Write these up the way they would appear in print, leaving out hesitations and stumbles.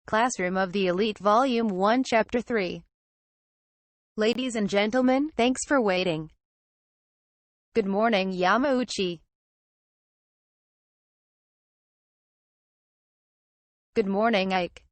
Classroom of the Elite Volume 1 Chapter 3. Ladies and gentlemen, thanks for waiting. Good morning, Yamauchi. Good morning, Ike.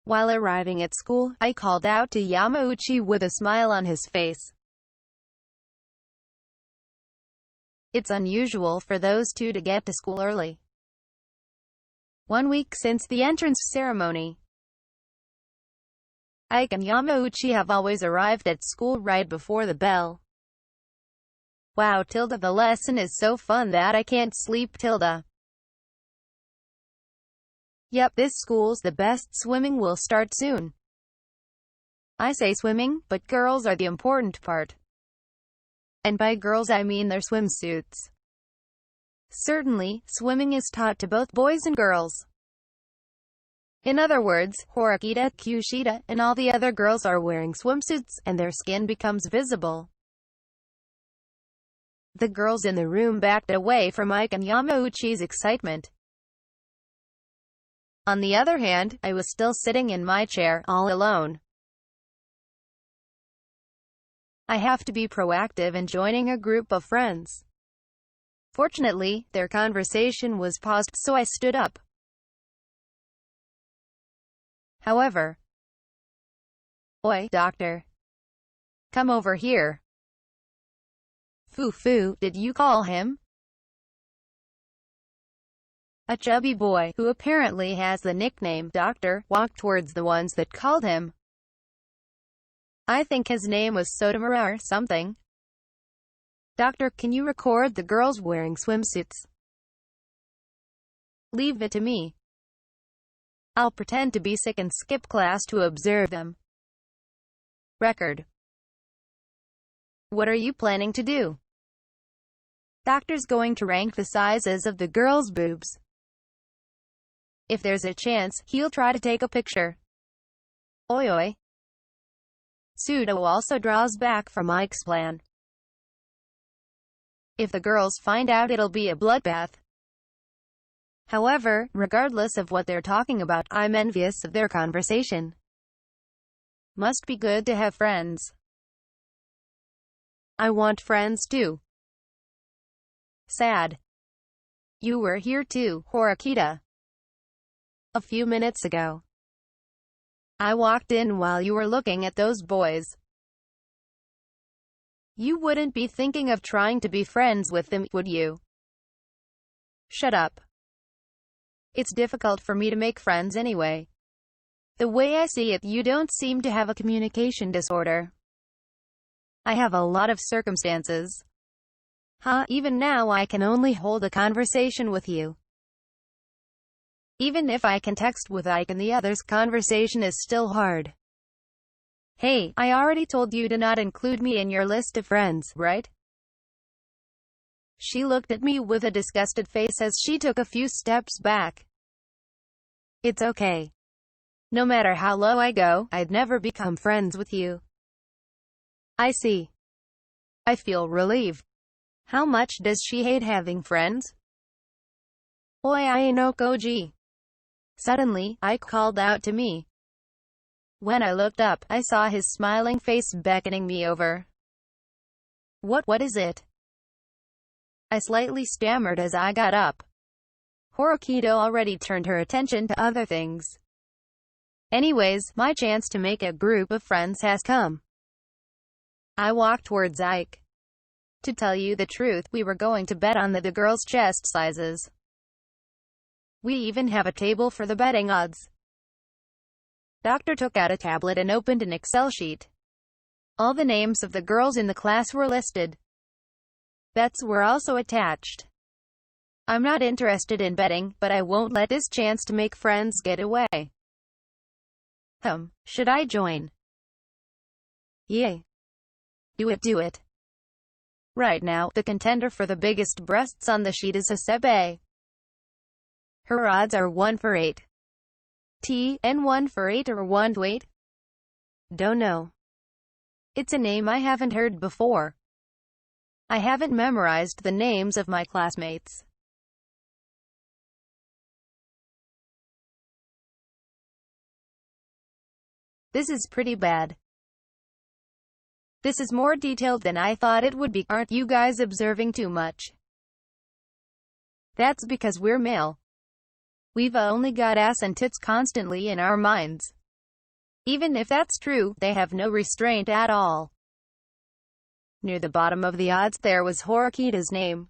While arriving at school, I called out to Yamauchi with a smile on his face. It's unusual for those two to get to school early. 1 week since the entrance ceremony, Ike and Yamauchi have always arrived at school right before the bell. Wow, Tilda, the lesson is so fun that I can't sleep, Tilda. Yep, this school's the best. Swimming will start soon. I say swimming, but girls are the important part. And by girls I mean their swimsuits. Certainly, swimming is taught to both boys and girls. In other words, Horikita, Kushida, and all the other girls are wearing swimsuits, and their skin becomes visible. The girls in the room backed away from Ike and Yamauchi's excitement. On the other hand, I was still sitting in my chair, all alone. I have to be proactive in joining a group of friends. Fortunately, their conversation was paused, so I stood up. However, "Oi, doctor. Come over here." "Foo-foo, did you call him?" A chubby boy, who apparently has the nickname Doctor, walked towards the ones that called him. I think his name was Sotomura or something. "Doctor, can you record the girls wearing swimsuits?" "Leave it to me. I'll pretend to be sick and skip class to observe them." "Record." "What are you planning to do?" "Doctor's going to rank the sizes of the girls' boobs. If there's a chance, he'll try to take a picture." "Oi oi." Sudo also draws back from Ike's plan. If the girls find out, it'll be a bloodbath. However, regardless of what they're talking about, I'm envious of their conversation. Must be good to have friends. I want friends too. Sad. You were here too, Horikita. A few minutes ago. I walked in while you were looking at those boys. You wouldn't be thinking of trying to be friends with them, would you? Shut up. It's difficult for me to make friends anyway. The way I see it, you don't seem to have a communication disorder. I have a lot of circumstances. Even now I can only hold a conversation with you. Even if I can text with Ike and the others, conversation is still hard. Hey, I already told you to not include me in your list of friends, right? She looked at me with a disgusted face as she took a few steps back. It's okay. No matter how low I go, I'd never become friends with you. I see. I feel relieved. How much does she hate having friends? Oi ai no koji. Suddenly, Ike called out to me. When I looked up, I saw his smiling face beckoning me over. What is it? I slightly stammered as I got up. Horikita already turned her attention to other things. Anyways, my chance to make a group of friends has come. I walked towards Ike. To tell you the truth, we were going to bet on the girls' chest sizes. We even have a table for the betting odds. Doctor took out a tablet and opened an Excel sheet. All the names of the girls in the class were listed. Bets were also attached. I'm not interested in betting, but I won't let this chance to make friends get away. Should I join? Yeah. Do it. Right now, the contender for the biggest breasts on the sheet is Hasebe. Her odds are 1 for 8. And 1 for 8 or 1 to 8? Don't know. It's a name I haven't heard before. I haven't memorized the names of my classmates. This is pretty bad. This is more detailed than I thought it would be. Aren't you guys observing too much? That's because we're male. We've only got ass and tits constantly in our minds. Even if that's true, they have no restraint at all. Near the bottom of the odds there was Horikita's name.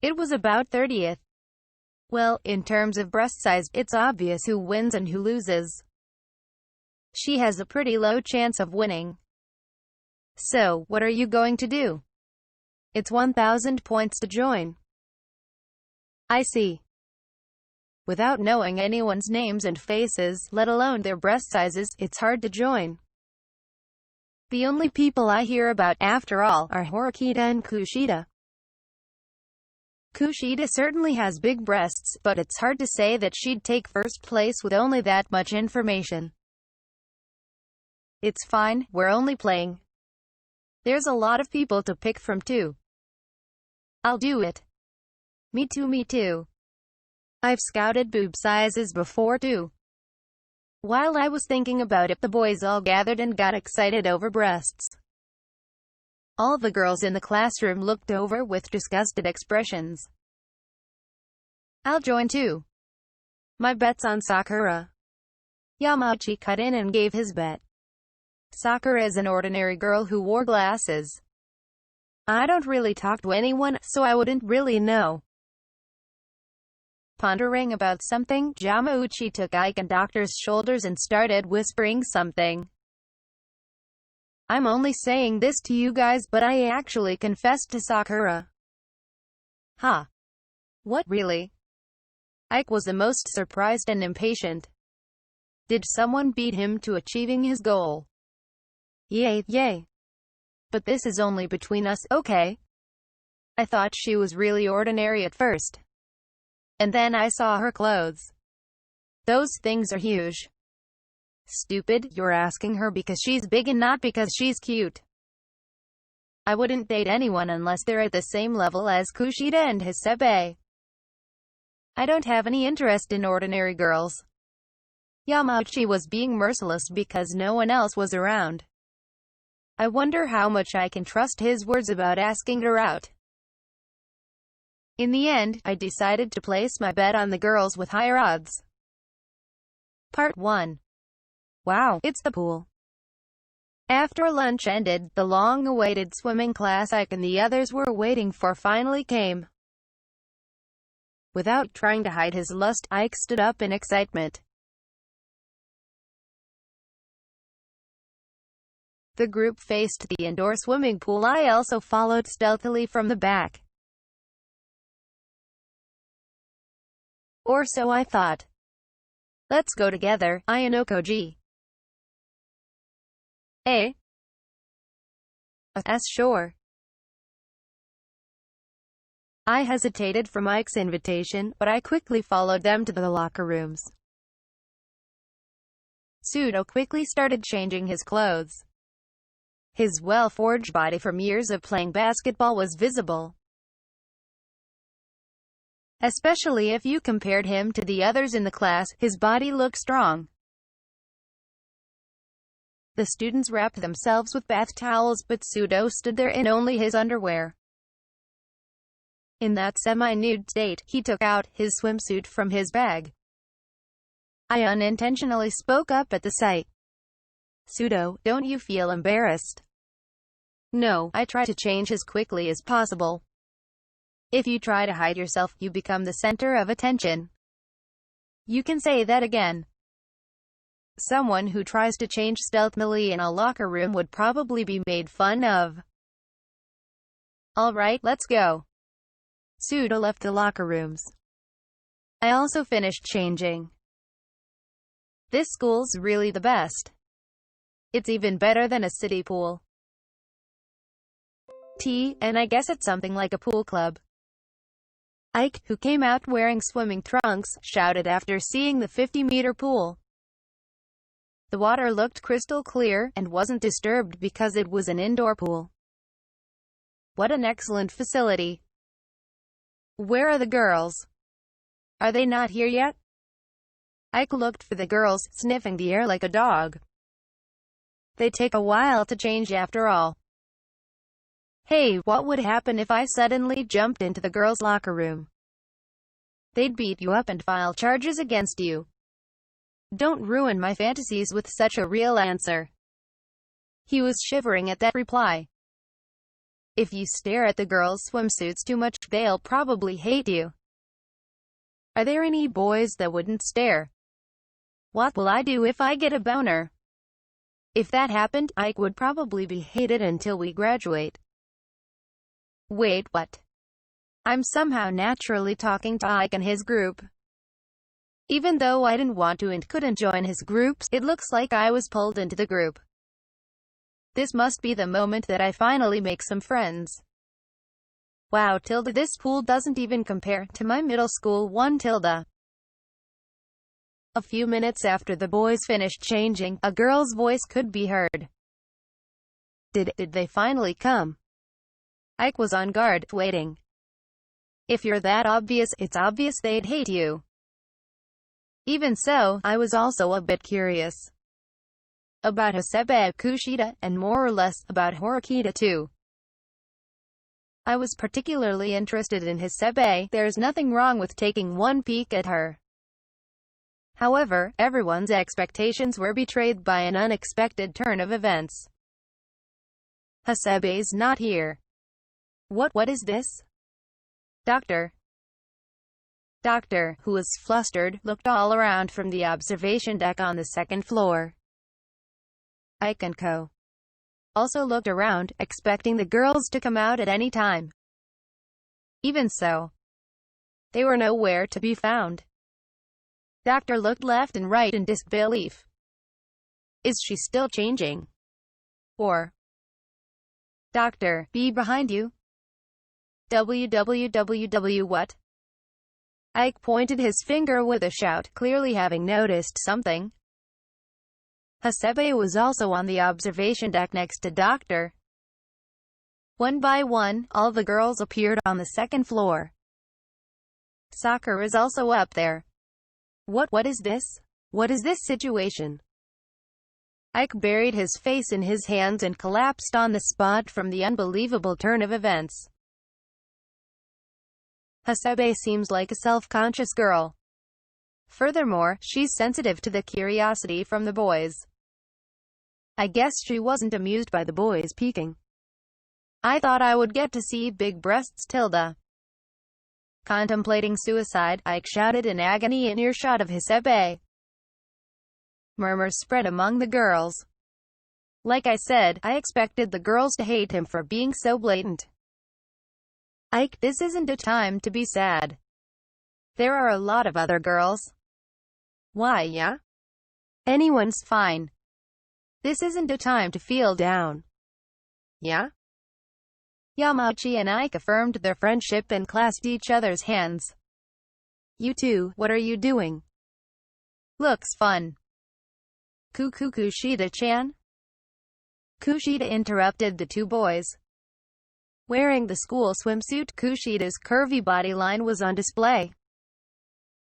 It was about 30th. Well, in terms of breast size, it's obvious who wins and who loses. She has a pretty low chance of winning. So, what are you going to do? It's 1,000 points to join. I see. Without knowing anyone's names and faces, let alone their breast sizes, it's hard to join. The only people I hear about, after all, are Horikita and Kushida. Kushida certainly has big breasts, but it's hard to say that she'd take first place with only that much information. It's fine, we're only playing. There's a lot of people to pick from too. I'll do it. Me too, me too. I've scouted boob sizes before too. While I was thinking about it, the boys all gathered and got excited over breasts. All the girls in the classroom looked over with disgusted expressions. I'll join too. My bet's on Sakura. Yamauchi cut in and gave his bet. Sakura is an ordinary girl who wore glasses. I don't really talk to anyone, so I wouldn't really know. Pondering about something, Yamauchi took Ike and Doctor's shoulders and started whispering something. I'm only saying this to you guys, but I actually confessed to Sakura. Huh? What, really? Ike was the most surprised and impatient. Did someone beat him to achieving his goal? Yay, yay. But this is only between us, okay? I thought she was really ordinary at first. And then I saw her clothes. Those things are huge. Stupid, you're asking her because she's big and not because she's cute. I wouldn't date anyone unless they're at the same level as Kushida and Hisebe. I don't have any interest in ordinary girls. Yamauchi was being merciless because no one else was around. I wonder how much I can trust his words about asking her out. In the end, I decided to place my bet on the girls with higher odds. Part 1. Wow, it's the pool. After lunch ended, the long-awaited swimming class Ike and the others were waiting for finally came. Without trying to hide his lust, Ike stood up in excitement. The group faced the indoor swimming pool. I also followed stealthily from the back. Or so I thought. Let's go together, Ayanokoji. Eh? Sure. I hesitated for Mike's invitation, but I quickly followed them to the locker rooms. Sudo quickly started changing his clothes. His well-forged body from years of playing basketball was visible. Especially if you compared him to the others in the class, his body looked strong. The students wrapped themselves with bath towels, but Sudo stood there in only his underwear. In that semi-nude state, he took out his swimsuit from his bag. I unintentionally spoke up at the sight. Sudo, don't you feel embarrassed? No, I try to change as quickly as possible. If you try to hide yourself, you become the center of attention. You can say that again. Someone who tries to change stealthily in a locker room would probably be made fun of. Alright, let's go. Sudo left the locker rooms. I also finished changing. This school's really the best. It's even better than a city pool. And I guess it's something like a pool club. Ike, who came out wearing swimming trunks, shouted after seeing the 50-meter pool. The water looked crystal clear, and wasn't disturbed because it was an indoor pool. What an excellent facility. Where are the girls? Are they not here yet? Ike looked for the girls, sniffing the air like a dog. They take a while to change after all. Hey, what would happen if I suddenly jumped into the girls' locker room? They'd beat you up and file charges against you. Don't ruin my fantasies with such a real answer. He was shivering at that reply. If you stare at the girls' swimsuits too much, they'll probably hate you. Are there any boys that wouldn't stare? What will I do if I get a boner? If that happened, Ike would probably be hated until we graduate. Wait, what? I'm somehow naturally talking to Ike and his group. Even though I didn't want to and couldn't join his groups, it looks like I was pulled into the group. This must be the moment that I finally make some friends. Wow, tilde, this pool doesn't even compare to my middle school one, tilde. A few minutes after the boys finished changing, a girl's voice could be heard. Did they finally come? Ike was on guard, waiting. If you're that obvious, it's obvious they'd hate you. Even so, I was also a bit curious. About Hasebe, Kushida, and more or less about Horikita too. I was particularly interested in Hasebe. There's nothing wrong with taking one peek at her. However, everyone's expectations were betrayed by an unexpected turn of events. Hasebe's not here. What is this? Doctor, who was flustered, looked all around from the observation deck on the second floor. Ike and Co. also looked around, expecting the girls to come out at any time. Even so, they were nowhere to be found. Doctor looked left and right in disbelief. Is she still changing? Or, Doctor, be behind you? Www what? Ike pointed his finger with a shout, clearly having noticed something. Hasebe was also on the observation deck next to Doctor. One by one, all the girls appeared on the second floor. Sakura is also up there. What is this? What is this situation? Ike buried his face in his hands and collapsed on the spot from the unbelievable turn of events. Hasebe seems like a self-conscious girl. Furthermore, she's sensitive to the curiosity from the boys. I guess she wasn't amused by the boys peeking. I thought I would get to see big breasts, tilde. Contemplating suicide, Ike shouted in agony in earshot of Hasebe. Murmurs spread among the girls. Like I said, I expected the girls to hate him for being so blatant. Ike, this isn't a time to be sad. There are a lot of other girls. Why, yeah? Anyone's fine. This isn't a time to feel down. Yeah? Yamachi and Ike affirmed their friendship and clasped each other's hands. You two, what are you doing? Looks fun. Kushida-chan? Kushida interrupted the two boys. Wearing the school swimsuit, Kushida's curvy bodyline was on display.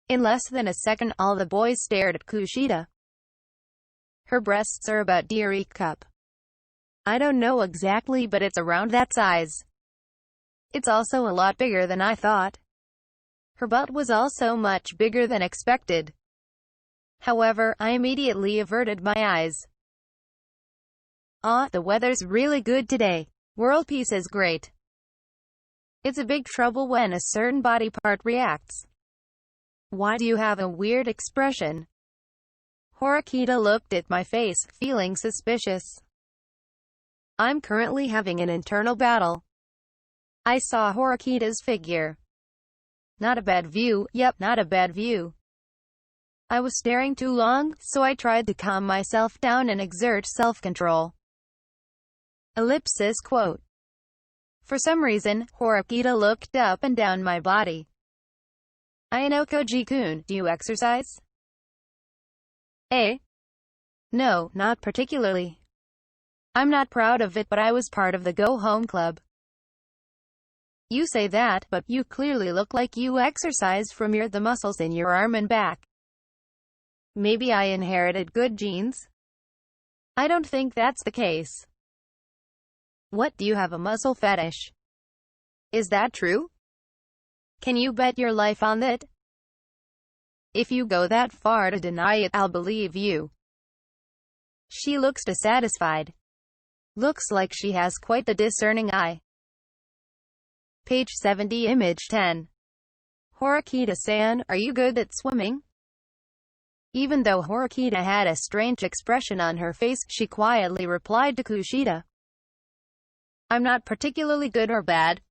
In less than a second, all the boys stared at Kushida. Her breasts are about Deary Cup. I don't know exactly, but it's around that size. It's also a lot bigger than I thought. Her butt was also much bigger than expected. However, I immediately averted my eyes. The weather's really good today. World peace is great. It's a big trouble when a certain body part reacts. Why do you have a weird expression? Horikita looked at my face, feeling suspicious. I'm currently having an internal battle. I saw Horikita's figure. Not a bad view, yep, not a bad view. I was staring too long, so I tried to calm myself down and exert self-control. Ellipsis quote. For some reason, Horikita looked up and down my body. Ayano-koji-kun, do you exercise? No, not particularly. I'm not proud of it, but I was part of the Go Home Club. You say that, but you clearly look like you exercise from the muscles in your arm and back. Maybe I inherited good genes? I don't think that's the case. What, do you have a muscle fetish? Is that true? Can you bet your life on it? If you go that far to deny it, I'll believe you. She looks dissatisfied. Looks like she has quite the discerning eye. Page 70, image 10. Horikita-san, are you good at swimming? Even though Horikita had a strange expression on her face, she quietly replied to Kushida. I'm not particularly good or bad.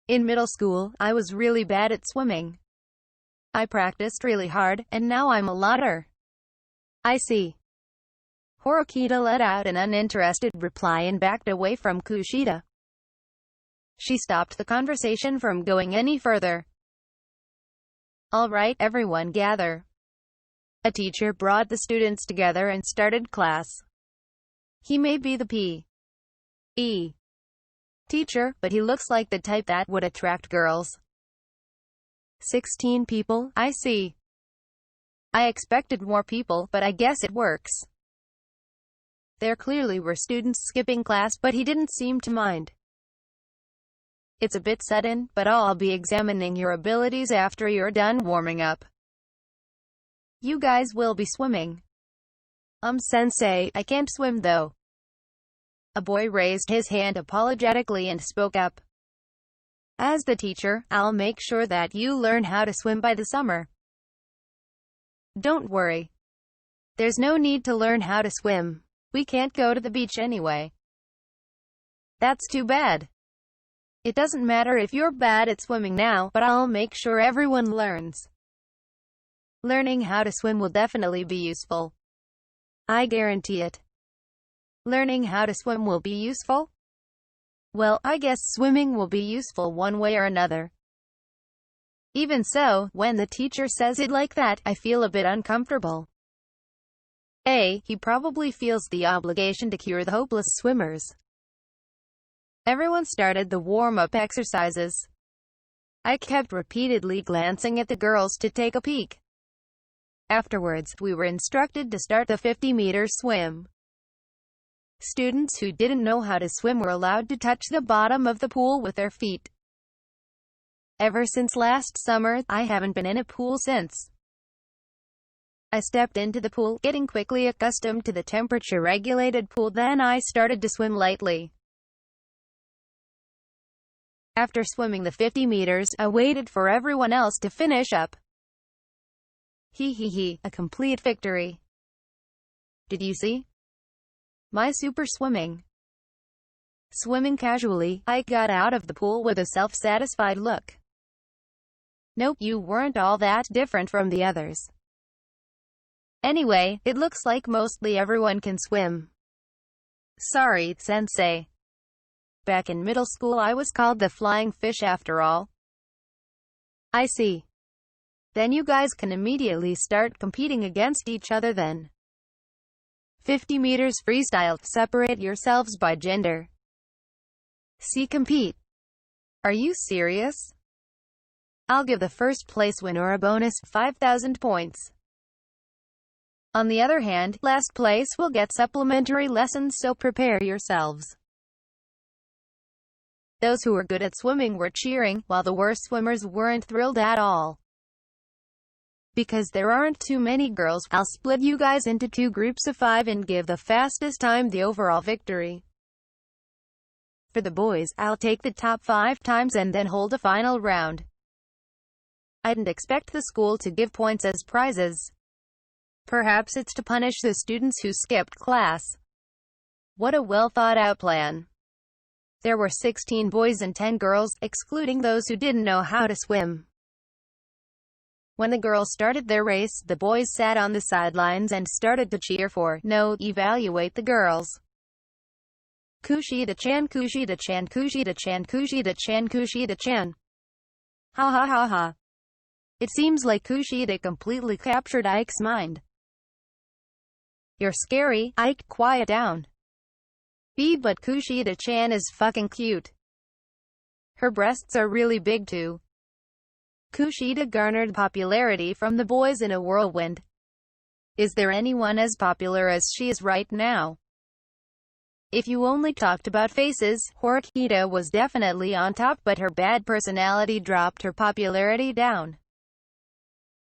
In middle school, I was really bad at swimming. I practiced really hard, and now I'm a lotter. I see. Horikita let out an uninterested reply and backed away from Kushida. She stopped the conversation from going any further. All right, everyone gather. A teacher brought the students together and started class. He may be the P.E. teacher, but he looks like the type that would attract girls. 16 people, I see. I expected more people, but I guess it works. There clearly were students skipping class, but he didn't seem to mind. It's a bit sudden, but I'll be examining your abilities after you're done warming up. You guys will be swimming. Sensei, I can't swim though. A boy raised his hand apologetically and spoke up. As the teacher, I'll make sure that you learn how to swim by the summer. Don't worry. There's no need to learn how to swim. We can't go to the beach anyway. That's too bad. It doesn't matter if you're bad at swimming now, but I'll make sure everyone learns. Learning how to swim will definitely be useful. I guarantee it. Learning how to swim will be useful? Well, I guess swimming will be useful one way or another. Even so, when the teacher says it like that, I feel a bit uncomfortable. He probably feels the obligation to cure the hopeless swimmers. Everyone started the warm-up exercises. I kept repeatedly glancing at the girls to take a peek. Afterwards, we were instructed to start the 50-meter swim. Students who didn't know how to swim were allowed to touch the bottom of the pool with their feet. Ever since last summer, I haven't been in a pool since. I stepped into the pool, getting quickly accustomed to the temperature-regulated pool, then I started to swim lightly. After swimming the 50 meters, I waited for everyone else to finish up. A complete victory. Did you see my super swimming? Swimming casually, I got out of the pool with a self-satisfied look. Nope, you weren't all that different from the others. Anyway, it looks like mostly everyone can swim. Sorry, Sensei. Back in middle school I was called the flying fish after all. I see. Then you guys can immediately start competing against each other then. 50 meters freestyle, separate yourselves by gender. See, compete. Are you serious? I'll give the first place winner a bonus, 5,000 points. On the other hand, last place will get supplementary lessons, so prepare yourselves. Those who were good at swimming were cheering, while the worst swimmers weren't thrilled at all. Because there aren't too many girls, I'll split you guys into 2 groups of 5 and give the fastest time the overall victory. For the boys, I'll take the top 5 times and then hold a final round. I didn't expect the school to give points as prizes. Perhaps it's to punish the students who skipped class. What a well-thought-out plan. There were 16 boys and 10 girls, excluding those who didn't know how to swim. When the girls started their race, the boys sat on the sidelines and started to cheer for, no, evaluate the girls. Kushida-chan, Kushida-chan, Kushida-chan, Kushida-chan, Kushida-chan. Ha ha ha ha. It seems like Kushida completely captured Ike's mind. You're scary, Ike, quiet down. But Kushida-chan is fucking cute. Her breasts are really big too. Kushida garnered popularity from the boys in a whirlwind. Is there anyone as popular as she is right now? If you only talked about faces, Horikita was definitely on top, but her bad personality dropped her popularity down.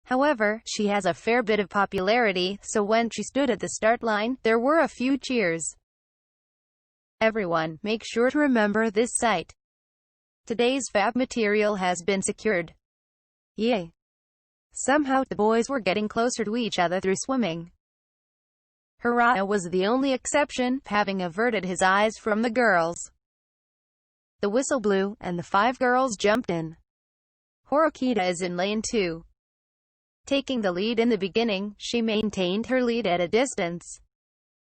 However, she has a fair bit of popularity, so when she stood at the start line, there were a few cheers. Everyone, make sure to remember this site. Today's fab material has been secured. Yay! Somehow, the boys were getting closer to each other through swimming. Hiraya was the only exception, having averted his eyes from the girls. The whistle blew, and the 5 girls jumped in. Horikita is in lane 2. Taking the lead in the beginning, she maintained her lead at a distance.